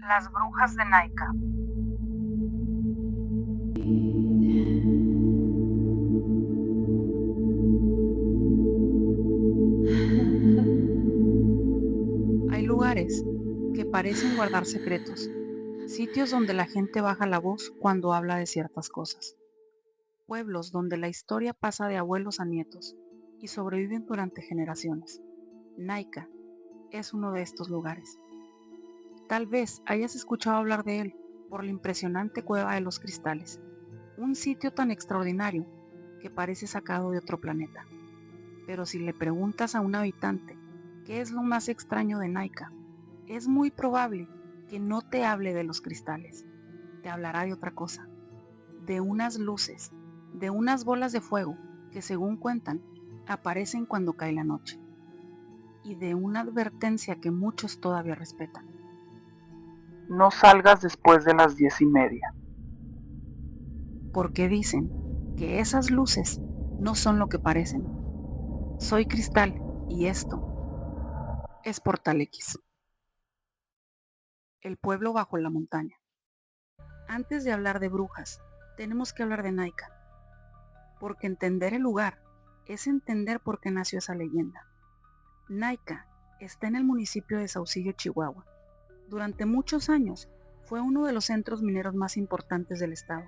Las brujas de Naika. Hay lugares que parecen guardar secretos, sitios donde la gente baja la voz cuando habla de ciertas cosas, pueblos donde la historia pasa de abuelos a nietos y sobreviven durante generaciones. Naika es uno de estos lugares. Tal vez hayas escuchado hablar de él por la impresionante Cueva de los Cristales, un sitio tan extraordinario que parece sacado de otro planeta. Pero si le preguntas a un habitante qué es lo más extraño de Naika, es muy probable que no te hable de los cristales. Te hablará de otra cosa, de unas luces, de unas bolas de fuego que, según cuentan, aparecen cuando cae la noche, y de una advertencia que muchos todavía respetan. No salgas después de las 10:30. Porque dicen que esas luces no son lo que parecen. Soy Cristal y esto es Portal X. El pueblo bajo la montaña. Antes de hablar de brujas, tenemos que hablar de Naika, porque entender el lugar es entender por qué nació esa leyenda. Naika está en el municipio de Saucillo, Chihuahua. Durante muchos años fue uno de los centros mineros más importantes del estado.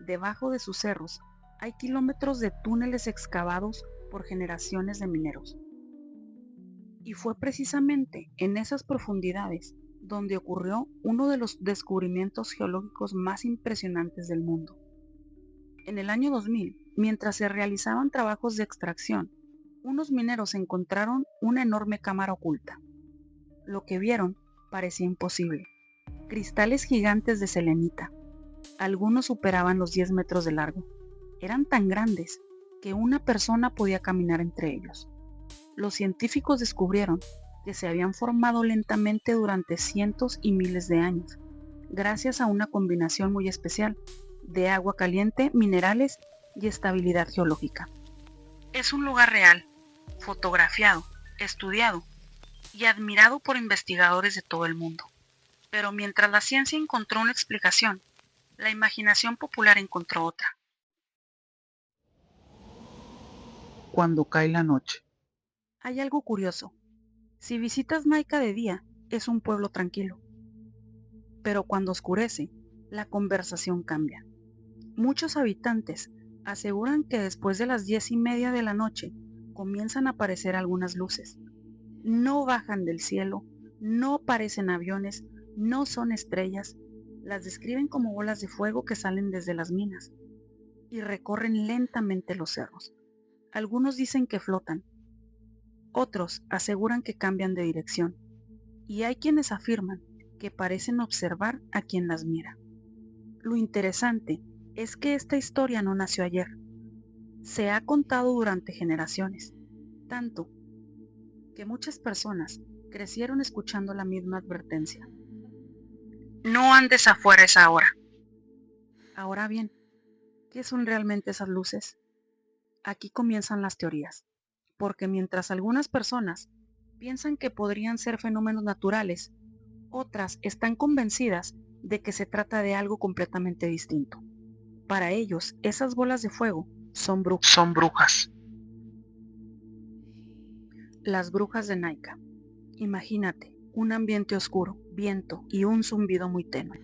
Debajo de sus cerros hay kilómetros de túneles excavados por generaciones de mineros. Y fue precisamente en esas profundidades donde ocurrió uno de los descubrimientos geológicos más impresionantes del mundo. En el año 2000, mientras se realizaban trabajos de extracción, unos mineros encontraron una enorme cámara oculta. Lo que vieron parecía imposible. Cristales gigantes de selenita. Algunos superaban los 10 metros de largo. Eran tan grandes que una persona podía caminar entre ellos. Los científicos descubrieron que se habían formado lentamente durante cientos y miles de años, gracias a una combinación muy especial de agua caliente, minerales y estabilidad geológica. Es un lugar real, fotografiado, estudiado y admirado por investigadores de todo el mundo. Pero mientras la ciencia encontró una explicación, la imaginación popular encontró otra. Cuando cae la noche. Hay algo curioso. Si visitas Naika de día, es un pueblo tranquilo. Pero cuando oscurece, la conversación cambia. Muchos habitantes aseguran que después de las 10:30 de la noche comienzan a aparecer algunas luces. No bajan del cielo, no parecen aviones, no son estrellas, las describen como bolas de fuego que salen desde las minas y recorren lentamente los cerros. Algunos dicen que flotan, otros aseguran que cambian de dirección, y hay quienes afirman que parecen observar a quien las mira. Lo interesante es que esta historia no nació ayer. Se ha contado durante generaciones, tanto que muchas personas crecieron escuchando la misma advertencia. No andes afuera a esa hora. Ahora bien, ¿qué son realmente esas luces? Aquí comienzan las teorías, porque mientras algunas personas piensan que podrían ser fenómenos naturales, otras están convencidas de que se trata de algo completamente distinto. Para ellos, esas bolas de fuego son brujas. Las brujas de Naika. Imagínate un ambiente oscuro, viento y un zumbido muy tenue.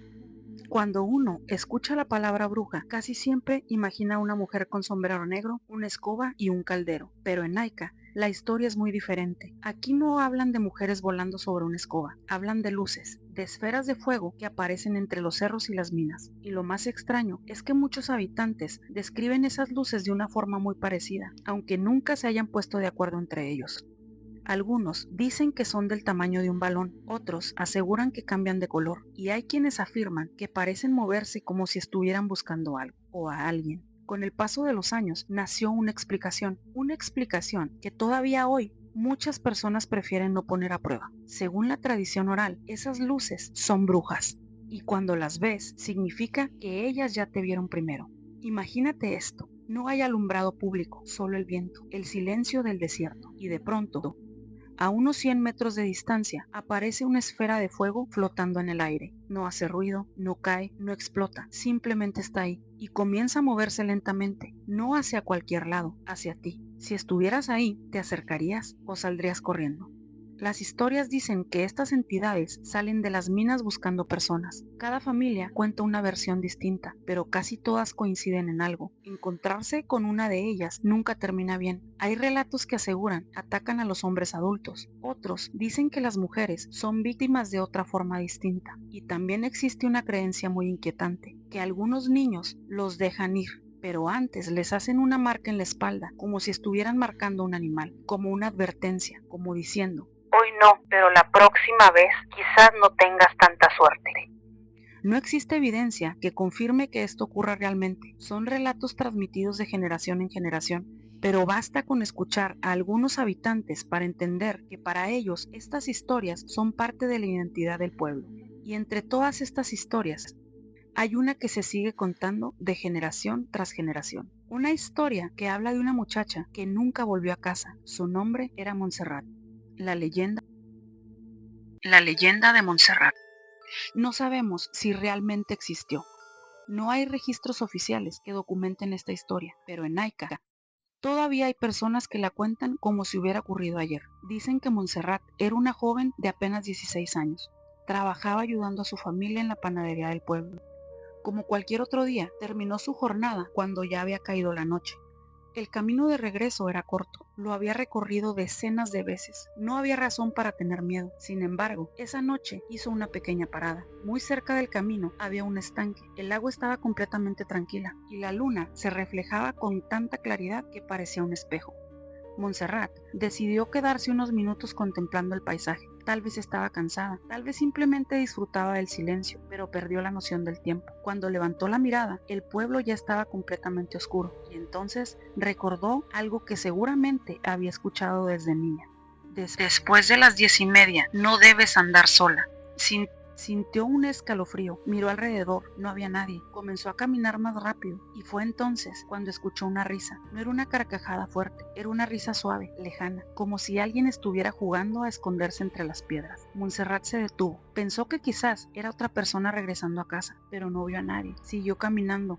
Cuando uno escucha la palabra bruja, casi siempre imagina a una mujer con sombrero negro, una escoba y un caldero. Pero en Naika, la historia es muy diferente. Aquí no hablan de mujeres volando sobre una escoba, hablan de luces, de esferas de fuego que aparecen entre los cerros y las minas. Y lo más extraño es que muchos habitantes describen esas luces de una forma muy parecida, aunque nunca se hayan puesto de acuerdo entre ellos. Algunos dicen que son del tamaño de un balón, otros aseguran que cambian de color, y hay quienes afirman que parecen moverse como si estuvieran buscando algo o a alguien. Con el paso de los años nació una explicación que todavía hoy muchas personas prefieren no poner a prueba. Según la tradición oral, esas luces son brujas, y cuando las ves significa que ellas ya te vieron primero. Imagínate esto. No hay alumbrado público, solo el viento, el silencio del desierto, y de pronto A unos 100 metros de distancia aparece una esfera de fuego flotando en el aire. No hace ruido, no cae, no explota, simplemente está ahí y comienza a moverse lentamente, no hacia cualquier lado, hacia ti. Si estuvieras ahí, ¿te acercarías o saldrías corriendo? Las historias dicen que estas entidades salen de las minas buscando personas. Cada familia cuenta una versión distinta, pero casi todas coinciden en algo. Encontrarse con una de ellas nunca termina bien. Hay relatos que aseguran atacan a los hombres adultos. Otros dicen que las mujeres son víctimas de otra forma distinta. Y también existe una creencia muy inquietante, que algunos niños los dejan ir, pero antes les hacen una marca en la espalda, como si estuvieran marcando un animal, como una advertencia, como diciendo: hoy no, pero la próxima vez quizás no tengas tanta suerte. No existe evidencia que confirme que esto ocurra realmente. Son relatos transmitidos de generación en generación, pero basta con escuchar a algunos habitantes para entender que para ellos estas historias son parte de la identidad del pueblo. Y entre todas estas historias, hay una que se sigue contando de generación tras generación. Una historia que habla de una muchacha que nunca volvió a casa. Su nombre era Montserrat. La leyenda de Montserrat. No sabemos si realmente existió. No hay registros oficiales que documenten esta historia, pero en Naica todavía hay personas que la cuentan como si hubiera ocurrido ayer. Dicen que Montserrat era una joven de apenas 16 años. Trabajaba ayudando a su familia en la panadería del pueblo. Como cualquier otro día, terminó su jornada cuando ya había caído la noche. El camino de regreso era corto, lo había recorrido decenas de veces, no había razón para tener miedo. Sin embargo, esa noche hizo una pequeña parada. Muy cerca del camino había un estanque, el agua estaba completamente tranquila y la luna se reflejaba con tanta claridad que parecía un espejo. Montserrat decidió quedarse unos minutos contemplando el paisaje. Tal vez estaba cansada, tal vez simplemente disfrutaba del silencio, pero perdió la noción del tiempo. Cuando levantó la mirada, el pueblo ya estaba completamente oscuro, y entonces recordó algo que seguramente había escuchado desde niña. Después de las 10:30, no debes andar sola. Sintió un escalofrío, miró alrededor, no había nadie, comenzó a caminar más rápido y fue entonces cuando escuchó una risa. No era una carcajada fuerte, era una risa suave, lejana, como si alguien estuviera jugando a esconderse entre las piedras. Montserrat se detuvo, pensó que quizás era otra persona regresando a casa, pero no vio a nadie, siguió caminando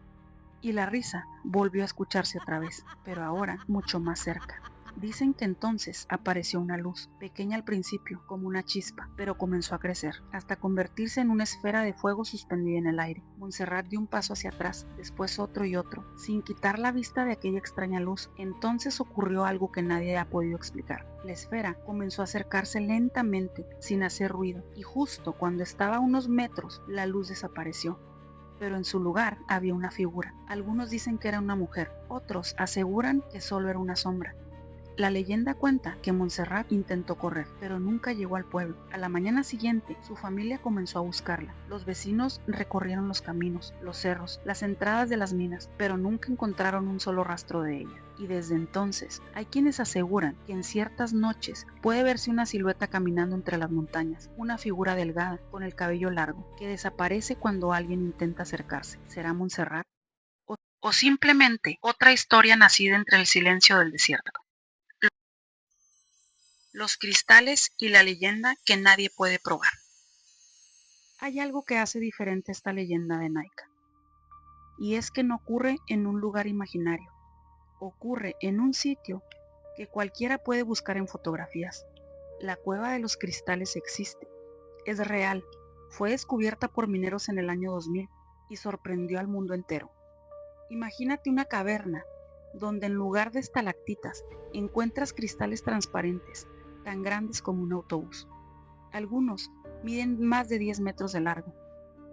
y la risa volvió a escucharse otra vez, pero ahora mucho más cerca. Dicen que entonces apareció una luz, pequeña al principio, como una chispa, pero comenzó a crecer, hasta convertirse en una esfera de fuego suspendida en el aire. Montserrat dio un paso hacia atrás, después otro y otro, sin quitar la vista de aquella extraña luz. Entonces ocurrió algo que nadie ha podido explicar. La esfera comenzó a acercarse lentamente, sin hacer ruido, y justo cuando estaba a unos metros, la luz desapareció. Pero en su lugar había una figura. Algunos dicen que era una mujer, otros aseguran que solo era una sombra. La leyenda cuenta que Montserrat intentó correr, pero nunca llegó al pueblo. A la mañana siguiente, su familia comenzó a buscarla. Los vecinos recorrieron los caminos, los cerros, las entradas de las minas, pero nunca encontraron un solo rastro de ella. Y desde entonces, hay quienes aseguran que en ciertas noches puede verse una silueta caminando entre las montañas, una figura delgada, con el cabello largo, que desaparece cuando alguien intenta acercarse. ¿Será Montserrat? ¿O simplemente otra historia nacida entre el silencio del desierto? Los cristales y la leyenda que nadie puede probar. Hay algo que hace diferente esta leyenda de Naica, y es que no ocurre en un lugar imaginario, ocurre en un sitio que cualquiera puede buscar en fotografías. La cueva de los cristales existe, es real, fue descubierta por mineros en el año 2000 y sorprendió al mundo entero. Imagínate una caverna donde en lugar de estalactitas encuentras cristales transparentes, tan grandes como un autobús. Algunos miden más de 10 metros de largo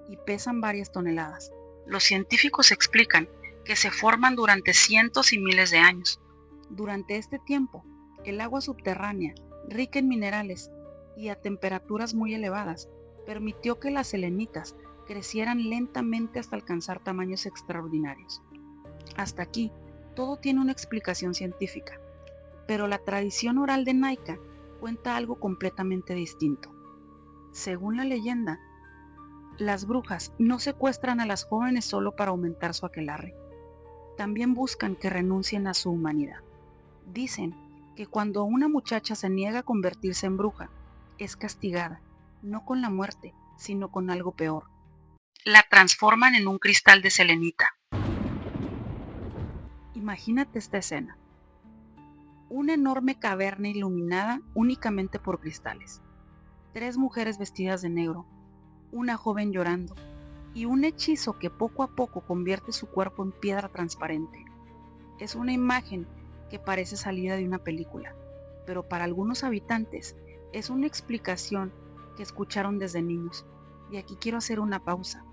y pesan varias toneladas. Los científicos explican que se forman durante cientos y miles de años. Durante este tiempo, el agua subterránea, rica en minerales y a temperaturas muy elevadas, permitió que las selenitas crecieran lentamente hasta alcanzar tamaños extraordinarios. Hasta aquí, todo tiene una explicación científica, pero la tradición oral de Naica cuenta algo completamente distinto. Según la leyenda, las brujas no secuestran a las jóvenes solo para aumentar su aquelarre. También buscan que renuncien a su humanidad. Dicen que cuando una muchacha se niega a convertirse en bruja, es castigada, no con la muerte, sino con algo peor. La transforman en un cristal de selenita. Imagínate esta escena. Una enorme caverna iluminada únicamente por cristales. 3 mujeres vestidas de negro, una joven llorando, y un hechizo que poco a poco convierte su cuerpo en piedra transparente. Es una imagen que parece salida de una película, pero para algunos habitantes es una explicación que escucharon desde niños. Y aquí quiero hacer una pausa,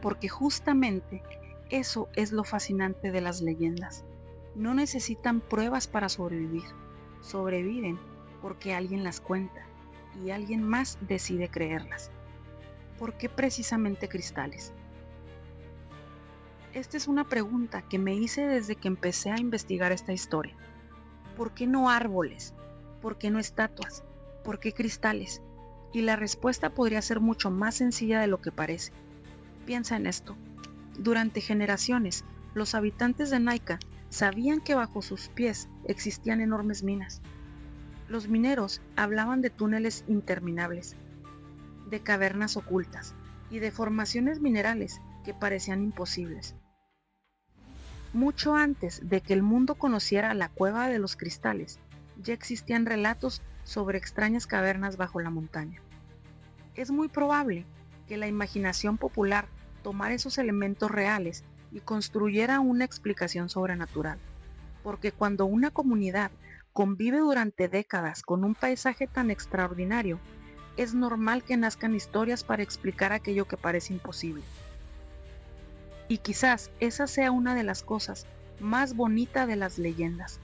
porque justamente eso es lo fascinante de las leyendas. No necesitan pruebas para sobrevivir, sobreviven porque alguien las cuenta y alguien más decide creerlas. ¿Por qué precisamente cristales? Esta es una pregunta que me hice desde que empecé a investigar esta historia. ¿Por qué no árboles? ¿Por qué no estatuas? ¿Por qué cristales? Y la respuesta podría ser mucho más sencilla de lo que parece. Piensa en esto. Durante generaciones, los habitantes de Naica sabían que bajo sus pies existían enormes minas. Los mineros hablaban de túneles interminables, de cavernas ocultas y de formaciones minerales que parecían imposibles. Mucho antes de que el mundo conociera la cueva de los cristales, ya existían relatos sobre extrañas cavernas bajo la montaña. Es muy probable que la imaginación popular tomara esos elementos reales y construyera una explicación sobrenatural, porque cuando una comunidad convive durante décadas con un paisaje tan extraordinario, es normal que nazcan historias para explicar aquello que parece imposible. Y quizás esa sea una de las cosas más bonitas de las leyendas.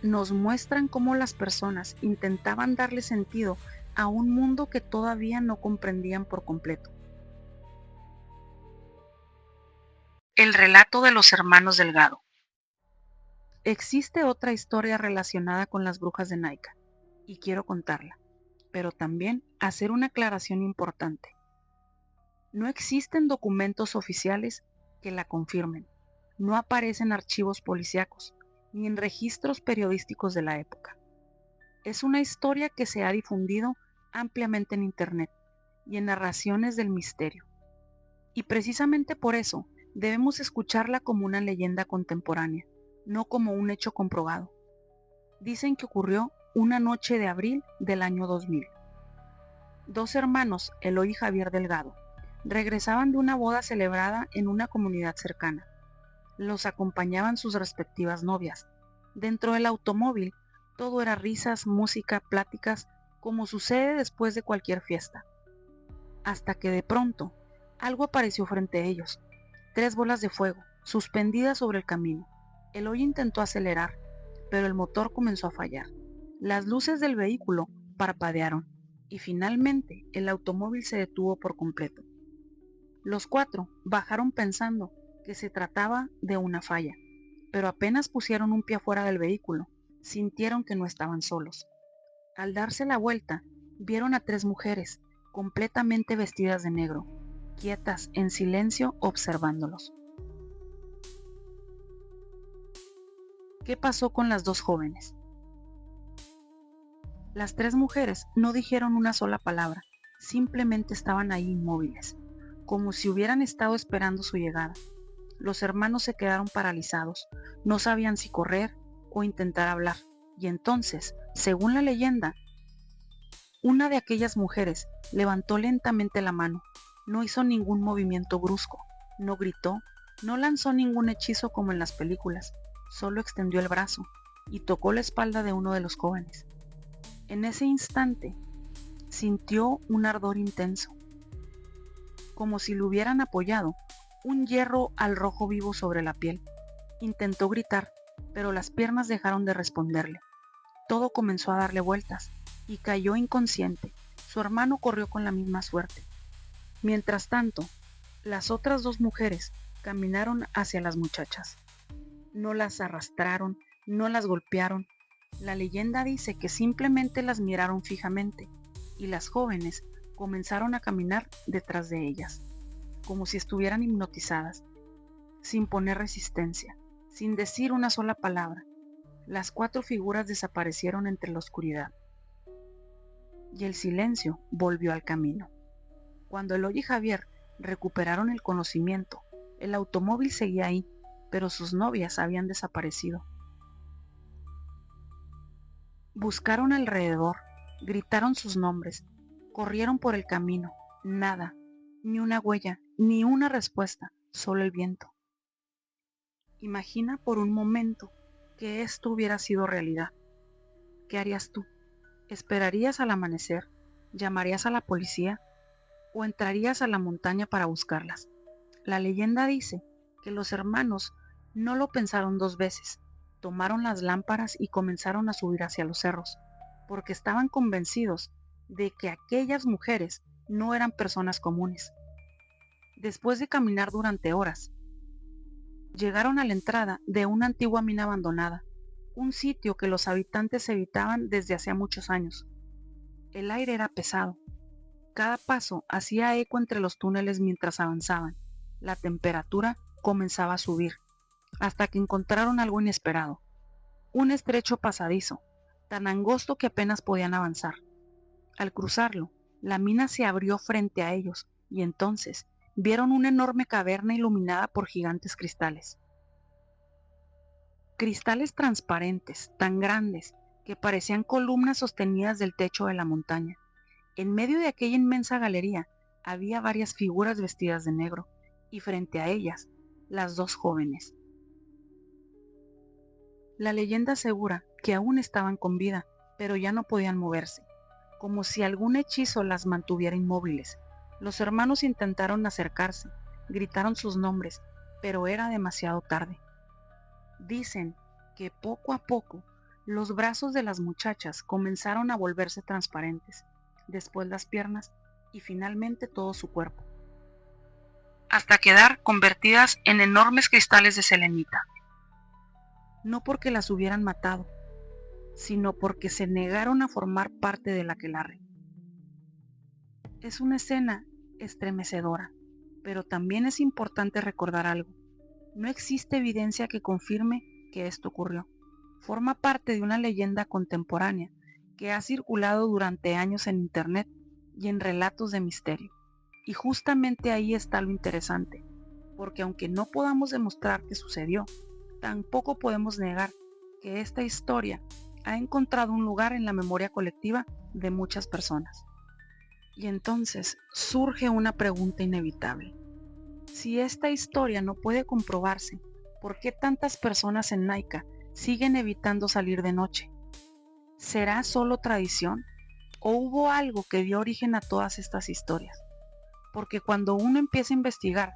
Nos muestran cómo las personas intentaban darle sentido a un mundo que todavía no comprendían por completo. El relato de los hermanos Delgado. Existe otra historia relacionada con las brujas de Naica, y quiero contarla, pero también hacer una aclaración importante. No existen documentos oficiales que la confirmen, no aparecen archivos policíacos, ni en registros periodísticos de la época. Es una historia que se ha difundido ampliamente en internet y en narraciones del misterio. Y precisamente por eso debemos escucharla como una leyenda contemporánea, no como un hecho comprobado. Dicen que ocurrió una noche de abril del año 2000. 2 hermanos, Eloy y Javier Delgado, regresaban de una boda celebrada en una comunidad cercana. Los acompañaban sus respectivas novias. Dentro del automóvil, todo era risas, música, pláticas, como sucede después de cualquier fiesta. Hasta que de pronto, algo apareció frente a ellos. 3 bolas de fuego, suspendidas sobre el camino. Eloy intentó acelerar, pero el motor comenzó a fallar. Las luces del vehículo parpadearon y finalmente el automóvil se detuvo por completo. Los 4 bajaron pensando que se trataba de una falla, pero apenas pusieron un pie fuera del vehículo, sintieron que no estaban solos. Al darse la vuelta, vieron a 3 mujeres, completamente vestidas de negro, quietas, en silencio, observándolos. ¿Qué pasó con las 2 jóvenes? Las 3 mujeres no dijeron una sola palabra, simplemente estaban ahí inmóviles, como si hubieran estado esperando su llegada. Los hermanos se quedaron paralizados, no sabían si correr o intentar hablar, y entonces, según la leyenda, una de aquellas mujeres levantó lentamente la mano, no hizo ningún movimiento brusco, no gritó, no lanzó ningún hechizo como en las películas, solo extendió el brazo y tocó la espalda de uno de los jóvenes. En ese instante, sintió un ardor intenso, como si le hubieran apoyado un hierro al rojo vivo sobre la piel. Intentó gritar, pero las piernas dejaron de responderle. Todo comenzó a darle vueltas y cayó inconsciente. Su hermano corrió con la misma suerte. Mientras tanto, las otras 2 mujeres caminaron hacia las muchachas. No las arrastraron, no las golpearon. La leyenda dice que simplemente las miraron fijamente y las jóvenes comenzaron a caminar detrás de ellas, como si estuvieran hipnotizadas, sin poner resistencia, sin decir una sola palabra. Las 4 figuras desaparecieron entre la oscuridad y el silencio volvió al camino. Cuando Eloy y Javier recuperaron el conocimiento, el automóvil seguía ahí, pero sus novias habían desaparecido. Buscaron alrededor, gritaron sus nombres, corrieron por el camino, nada, ni una huella, ni una respuesta, solo el viento. Imagina por un momento que esto hubiera sido realidad. ¿Qué harías tú? ¿Esperarías al amanecer? ¿Llamarías a la policía? ¿O entrarías a la montaña para buscarlas? La leyenda dice que los hermanos no lo pensaron 2 veces. Tomaron las lámparas y comenzaron a subir hacia los cerros, porque estaban convencidos de que aquellas mujeres no eran personas comunes. Después de caminar durante horas, llegaron a la entrada de una antigua mina abandonada, un sitio que los habitantes evitaban desde hacía muchos años. El aire era pesado. Cada paso hacía eco entre los túneles mientras avanzaban. La temperatura comenzaba a subir, hasta que encontraron algo inesperado. Un estrecho pasadizo, tan angosto que apenas podían avanzar. Al cruzarlo, la mina se abrió frente a ellos, y entonces vieron una enorme caverna iluminada por gigantes cristales. Cristales transparentes, tan grandes, que parecían columnas sostenidas del techo de la montaña. En medio de aquella inmensa galería había varias figuras vestidas de negro, y frente a ellas, las 2 jóvenes. La leyenda asegura que aún estaban con vida, pero ya no podían moverse, como si algún hechizo las mantuviera inmóviles. Los hermanos intentaron acercarse, gritaron sus nombres, pero era demasiado tarde. Dicen que poco a poco los brazos de las muchachas comenzaron a volverse transparentes, después las piernas y finalmente todo su cuerpo, hasta quedar convertidas en enormes cristales de selenita. No porque las hubieran matado, sino porque se negaron a formar parte del aquelarre. Es una escena estremecedora, pero también es importante recordar algo. No existe evidencia que confirme que esto ocurrió. Forma parte de una leyenda contemporánea que ha circulado durante años en internet y en relatos de misterio. Y justamente ahí está lo interesante, porque aunque no podamos demostrar que sucedió, tampoco podemos negar que esta historia ha encontrado un lugar en la memoria colectiva de muchas personas. Y entonces surge una pregunta inevitable. Si esta historia no puede comprobarse, ¿por qué tantas personas en Naica siguen evitando salir de noche? ¿Será solo tradición? ¿O hubo algo que dio origen a todas estas historias? Porque cuando uno empieza a investigar,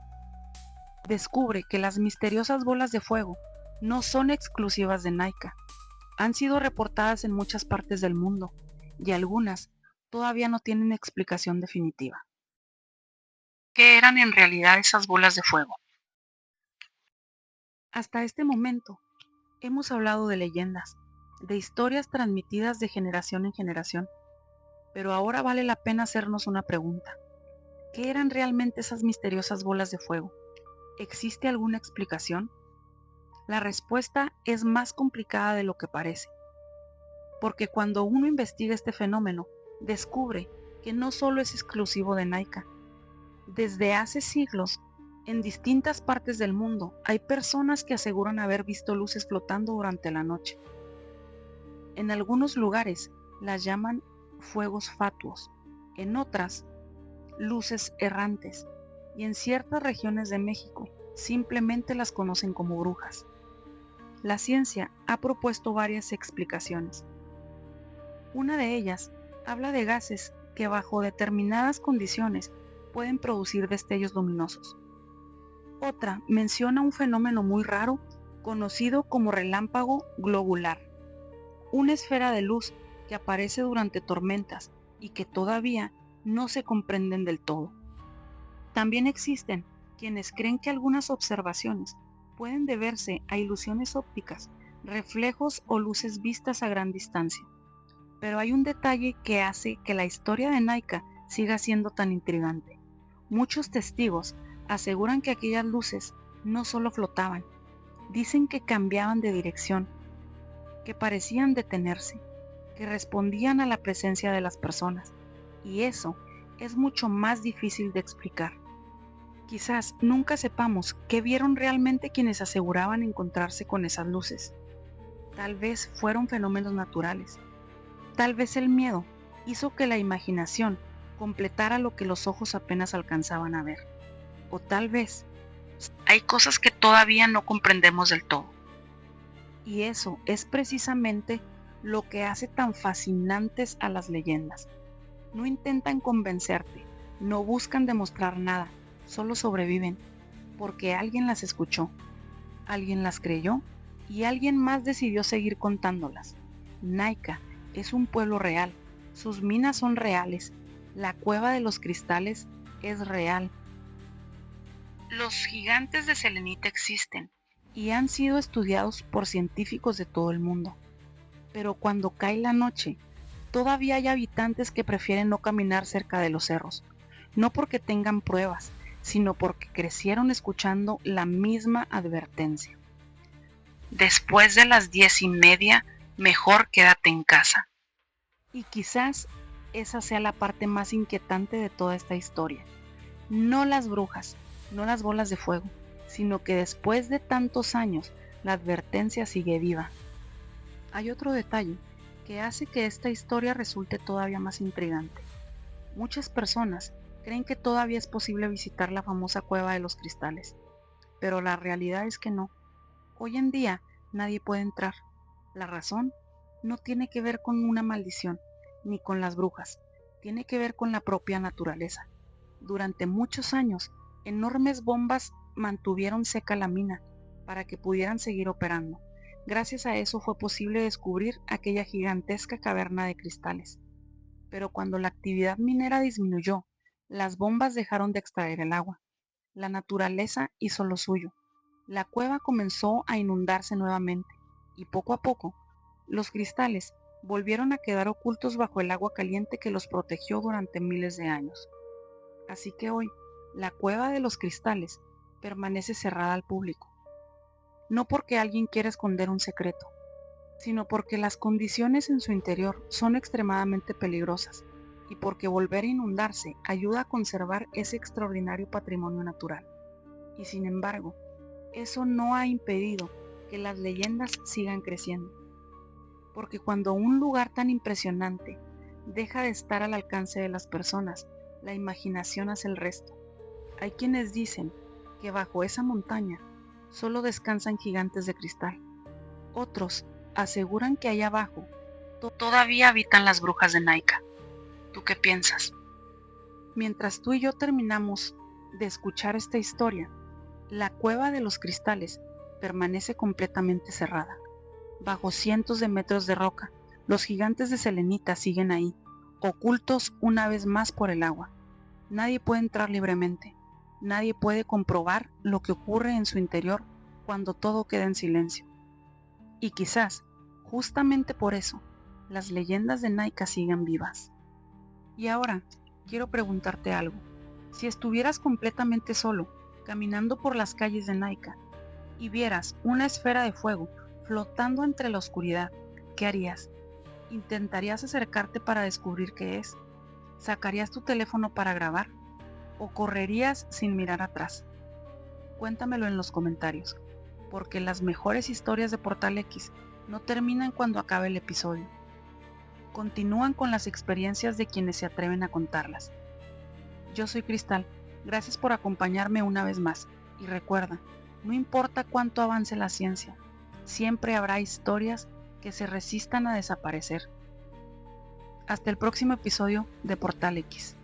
descubre que las misteriosas bolas de fuego no son exclusivas de Naica. Han sido reportadas en muchas partes del mundo y algunas todavía no tienen explicación definitiva. ¿Qué eran en realidad esas bolas de fuego? Hasta este momento hemos hablado de leyendas, de historias transmitidas de generación en generación, pero ahora vale la pena hacernos una pregunta. ¿Qué eran realmente esas misteriosas bolas de fuego? ¿Existe alguna explicación? La respuesta es más complicada de lo que parece, porque cuando uno investiga este fenómeno, descubre que no solo es exclusivo de Naica. Desde hace siglos, en distintas partes del mundo, hay personas que aseguran haber visto luces flotando durante la noche. En algunos lugares las llaman fuegos fatuos, en otras, luces errantes, y en ciertas regiones de México simplemente las conocen como brujas. La ciencia ha propuesto varias explicaciones. Una de ellas habla de gases que bajo determinadas condiciones pueden producir destellos luminosos. Otra menciona un fenómeno muy raro conocido como relámpago globular, una esfera de luz que aparece durante tormentas y que todavía no se comprenden del todo. También existen quienes creen que algunas observaciones pueden deberse a ilusiones ópticas, reflejos o luces vistas a gran distancia. Pero hay un detalle que hace que la historia de Naica siga siendo tan intrigante. Muchos testigos aseguran que aquellas luces no solo flotaban, dicen que cambiaban de dirección, que parecían detenerse, que respondían a la presencia de las personas, y eso es mucho más difícil de explicar. Quizás nunca sepamos qué vieron realmente quienes aseguraban encontrarse con esas luces. Tal vez fueron fenómenos naturales. Tal vez el miedo hizo que la imaginación completara lo que los ojos apenas alcanzaban a ver. O tal vez hay cosas que todavía no comprendemos del todo. Y eso es precisamente lo que hace tan fascinantes a las leyendas. No intentan convencerte, no buscan demostrar nada, solo sobreviven, porque alguien las escuchó, alguien las creyó y alguien más decidió seguir contándolas. Naica es un pueblo real, sus minas son reales, la cueva de los cristales es real. Los gigantes de selenita existen y han sido estudiados por científicos de todo el mundo. Pero cuando cae la noche, todavía hay habitantes que prefieren no caminar cerca de los cerros, no porque tengan pruebas, sino porque crecieron escuchando la misma advertencia. Después de las 10:30, mejor quédate en casa. Y quizás esa sea la parte más inquietante de toda esta historia. No las brujas, no las bolas de fuego, sino que después de tantos años, la advertencia sigue viva. Hay otro detalle que hace que esta historia resulte todavía más intrigante. Muchas personas creen que todavía es posible visitar la famosa cueva de los cristales, pero la realidad es que no. Hoy en día nadie puede entrar. La razón no tiene que ver con una maldición, ni con las brujas, tiene que ver con la propia naturaleza. Durante muchos años, enormes bombas mantuvieron seca la mina para que pudieran seguir operando. Gracias a eso fue posible descubrir aquella gigantesca caverna de cristales. Pero cuando la actividad minera disminuyó, las bombas dejaron de extraer el agua. La naturaleza hizo lo suyo. La cueva comenzó a inundarse nuevamente y poco a poco, los cristales volvieron a quedar ocultos bajo el agua caliente que los protegió durante miles de años. Así que hoy, la cueva de los cristales permanece cerrada al público. No porque alguien quiera esconder un secreto, sino porque las condiciones en su interior son extremadamente peligrosas y porque volver a inundarse ayuda a conservar ese extraordinario patrimonio natural. Y sin embargo, eso no ha impedido que las leyendas sigan creciendo. Porque cuando un lugar tan impresionante deja de estar al alcance de las personas, la imaginación hace el resto. Hay quienes dicen que bajo esa montaña solo descansan gigantes de cristal. Otros aseguran que allá abajo todavía habitan las brujas de Naica. ¿Tú qué piensas? Mientras tú y yo terminamos de escuchar esta historia, la cueva de los cristales permanece completamente cerrada. Bajo cientos de metros de roca, los gigantes de selenita siguen ahí, ocultos una vez más por el agua. Nadie puede entrar libremente. Nadie puede comprobar lo que ocurre en su interior cuando todo queda en silencio. Y quizás, justamente por eso, las leyendas de Naica siguen vivas. Y ahora, quiero preguntarte algo. Si estuvieras completamente solo, caminando por las calles de Naica, y vieras una esfera de fuego flotando entre la oscuridad, ¿qué harías? ¿Intentarías acercarte para descubrir qué es? ¿Sacarías tu teléfono para grabar? ¿O correrías sin mirar atrás? Cuéntamelo en los comentarios, porque las mejores historias de Portal X no terminan cuando acabe el episodio. Continúan con las experiencias de quienes se atreven a contarlas. Yo soy Cristal, gracias por acompañarme una vez más, y recuerda, no importa cuánto avance la ciencia, siempre habrá historias que se resistan a desaparecer. Hasta el próximo episodio de Portal X.